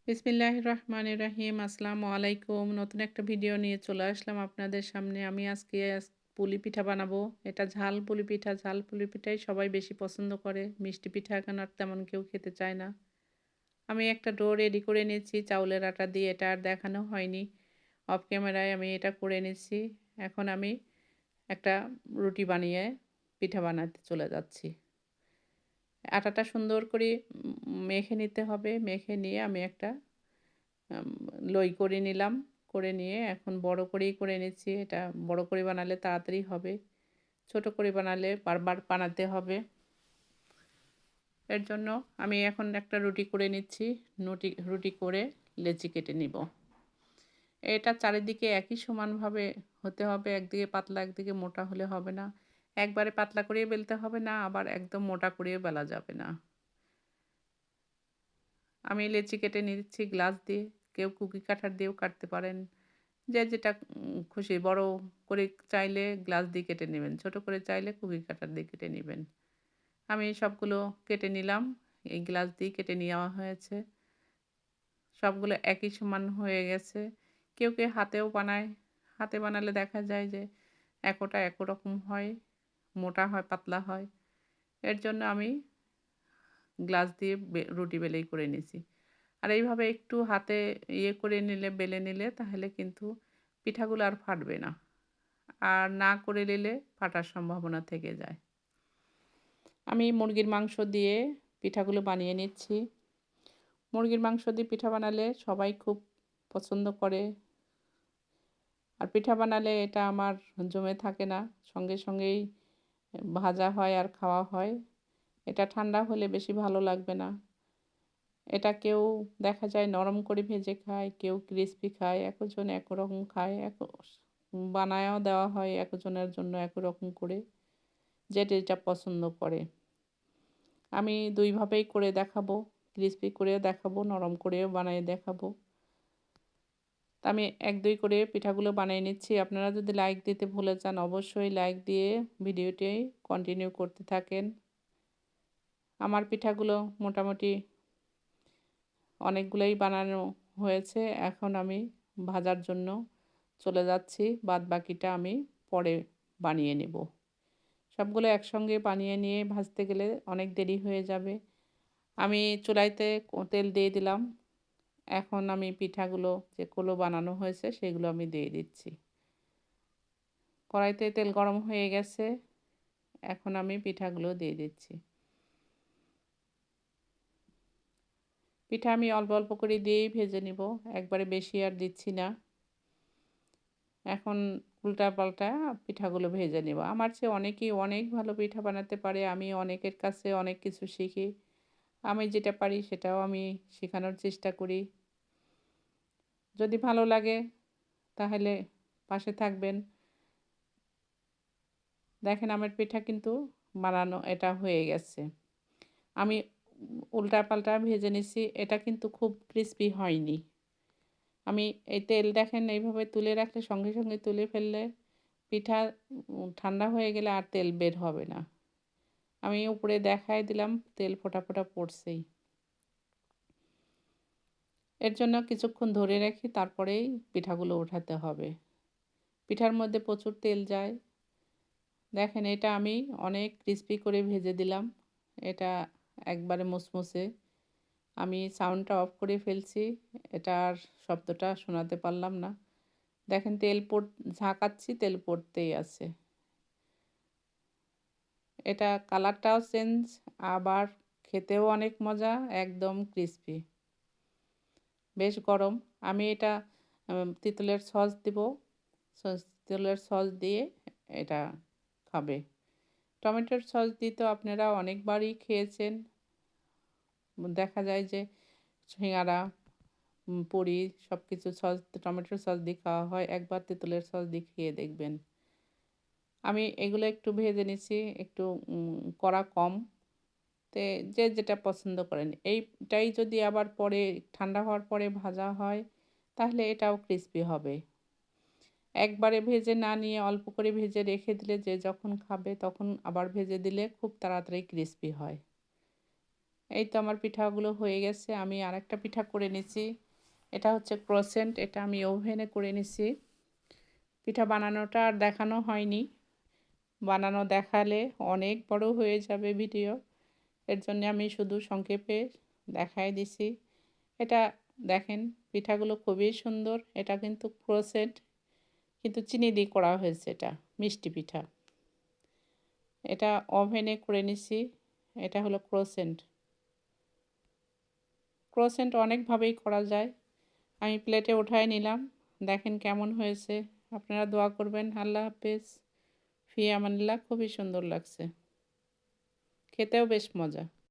বিসমিল্লাহির রহমানির রহিম। আসসালামু আলাইকুম। নতুন একটা ভিডিও নিয়ে চলে আসলাম আপনাদের সামনে। আমি আজকে পুলি পিঠা বানাবো। এটা ঝাল পুলি পিঠা। ঝাল পুলি পিঠাই সবাই বেশি পছন্দ করে। মিষ্টি পিঠা এখন আর তেমন কেউ খেতে চায় না। আমি একটা ডো রেডি করে নিয়েছি চাউলের আটা দিয়ে। এটা আর দেখানো হয়নি। অফ ক্যামেরায় আমি এটা করে নিচ্ছি। এখন আমি একটা রুটি বানিয়ে পিঠা বানাতে চলে যাচ্ছি। আটাটা সুন্দর করে মেখে নিতে হবে। মেখে নিয়ে আমি একটা আম লই করে নিলাম। করে নিয়ে এখন বড় করেই করে নিচ্ছি। এটা বড় করে বানালে তাড়াতাড়ি হবে। ছোট করে বানালে বারবার বানাতে হবে। এর জন্য আমি এখন একটা রুটি করে নিচ্ছি। রুটি করে লেচি কেটে নিব। এটা চারিদিকে একই সমানভাবে হতে হবে। একদিকে পাতলা একদিকে মোটা হলে হবে না। একবারে পাতলা করেও বেলতে হবে না, আবার একদম মোটা করেও বেলা যাবে না। আমি লেচি কেটে নিচ্ছি গ্লাস দিয়ে। কেউ কুকি কাটার দিয়েও কাটতে পারেন। যে যেটা খুশি। বড় করে চাইলে গ্লাস দিয়ে কেটে নেবেন। ছোট করে চাইলে কুকি কাটার দিয়ে কেটে নিবেন। আমি সবগুলো কেটে নিলাম। এই গ্লাস দিয়ে কেটে নেওয়া হয়েছে। সবগুলো একই সমান হয়ে গেছে। কেউ হাতেও বানায়। হাতে বানালে দেখা যায় যে একটা একরকম হয়, মোটা হয়, পাতলা হয়। এর জন্য আমি গ্লাস দিয়ে রুটি বেলেই করে নিছি। আর এইভাবে একটু হাতে করে নিলে, বেলে নিলে তাহলে কিন্তু পিঠাগুলো আর ফাটবে না। আর না করে নিলে ফাটার সম্ভাবনা থেকে যায়। আমি মুরগির মাংস দিয়ে পিঠাগুলো বানিয়ে নিচ্ছি। মুরগির মাংস দিয়ে পিঠা বানালে সবাই খুব পছন্দ করে। আর পিঠা বানালে এটা আমার জমে থাকে না। সঙ্গেই ভাজা হয় আর খাওয়া হয়। এটা ঠান্ডা হলে বেশি ভালো লাগবে না। এটা কেউ দেখা যায় নরম করে ভেজে খায়, কেউ ক্রিসপি খায়, একজন একরকম খায়, বানায়ও দেওয়া হয় একজনের জন্য একরকম করে, যে যেটা পছন্দ করে। আমি ২ ভাবেই করে দেখাবো। ক্রিসপি করেও দেখাবো, নরম করেও বানিয়ে দেখাবো। তা আমি ১-২ করে পিঠাগুলো বানিয়ে নিচ্ছি। আপনারা যদি লাইক দিতে ভুলে যান, অবশ্যই লাইক দিয়ে ভিডিওটি কন্টিনিউ করতে থাকেন। আমার পিঠাগুলো মোটামুটি অনেকগুলোই বানানো হয়েছে। এখন আমি ভাজার জন্য চলে যাচ্ছি। বাদবাকিটা আমি পরে বানিয়ে নেব। সবগুলো একসঙ্গে বানিয়ে নিয়ে ভাজতে গেলে অনেক দেরি হয়ে যাবে। আমি চুলাইতে তেল দিয়ে দিলাম। এখন আমি পিঠাগুলো যেগুলো বানানো হয়েছে সেগুলো আমি দিয়ে দিচ্ছি। কড়াইতে তেল গরম হয়ে গেছে। এখন আমি পিঠাগুলো দিয়ে দিচ্ছি। পিঠা আমি অল্প করে দিয়েই ভেজে নিব। একবারে বেশি আর দিচ্ছি না। এখন উল্টাপাল্টা পিঠাগুলো ভেজে নেব। আমার চেয়ে অনেকেই অনেক ভালো পিঠা বানাতে পারে। আমি অনেকের কাছে অনেক কিছু শিখি। আমি যেটা পারি সেটাও আমি শেখানোর চেষ্টা করি। যদি ভালো লাগে তাহলে পাশে থাকবেন। দেখেন আমার পিঠা কিন্তু বানানো এটা হয়ে গেছে। আমি উল্টাপাল্টা ভেজে নিছি। এটা কিন্তু খুব ক্রিসপি হয়নি। আমি এই তেল দেখেন এইভাবে তুলে রাখলে সঙ্গে তুলে ফেললে পিঠা ঠান্ডা হয়ে গেলে আর তেল বের হবে না। আমি উপরে দেখায় দিলাম তেল ফোঁটা পড়ছেই। এর জন্য কিছুক্ষণ ধরে রেখে তারপরেই পিঠাগুলো ওঠাতে হবে। পিঠার মধ্যে প্রচুর তেল যায়। দেখেন এটা আমি অনেক ক্রিসপি করে ভেজে দিলাম। এটা একবারে মুসমুসে। আমি সাউন্ডটা অফ করে ফেলছি। এটা আর শব্দটা শোনাতে পারলাম না। দেখেন ঝাঁকাচ্ছি তেল পড়তেই আছে। এটা কালারটাও চেঞ্জ, আবার খেতেও অনেক মজা, একদম ক্রিসপি। বেশ গরম। আমি এটা তেঁতুলের সস দিব। তেঁতুলের সস দিয়ে এটা খাবে। টমেটোর সস দিয়ে তো আপনারা অনেকবারই খেয়েছেন। দেখা যায় যে সিঙ্গারা, পুরি সবকিছু টমেটোর সস দিয়ে খাওয়া হয়। একবার তেঁতুলের সস দিয়ে খেয়ে দেখবেন। আমি এগুলো একটু ভেজে নিচ্ছি, একটু কড়া কম। তে যে যেটা পছন্দ করেন। এইটাই যদি আবার পরে ঠান্ডা হওয়ার পরে ভাজা হয় তাহলে এটাও ক্রিসপি হবে। একবারে ভেজে না নিয়ে অল্প করে ভেজে রেখে দিলে যে যখন খাবে তখন আবার ভেজে দিলে খুব তাড়াতাড়ি ক্রিসপি হয়। এই তো আমার পিঠাগুলো হয়ে গেছে। আমি আরেকটা পিঠা করে নিচ্ছি। এটা হচ্ছে ক্রোসেন্ট। এটা আমি ওভেনে করে নিছি। পিঠা বানানোটা আর দেখানো হয়নি। বানানো দেখালে অনেক বড় হয়ে যাবে ভিডিও। এর জন্যে আমি শুধু সংক্ষেপে দেখাই দিছি। এটা দেখেন পিঠাগুলো খুবই সুন্দর। এটা কিন্তু ক্রোসেন্ট, কিন্তু চিনি দিয়ে করা হয়েছে এটা, মিষ্টি পিঠা। এটা ওভেনে করে নিছি। এটা হলো ক্রোসেন্ট। ক্রোসেন্ট অনেকভাবেই করা যায়। আমি প্লেটে উঠায় নিলাম। দেখেন কেমন হয়েছে। আপনারা দোয়া করবেন। আল্লাহ হাফেজ। ফি আমানিল্লাহ। খুবই সুন্দর লাগছে। খেতেও বেশ মজা।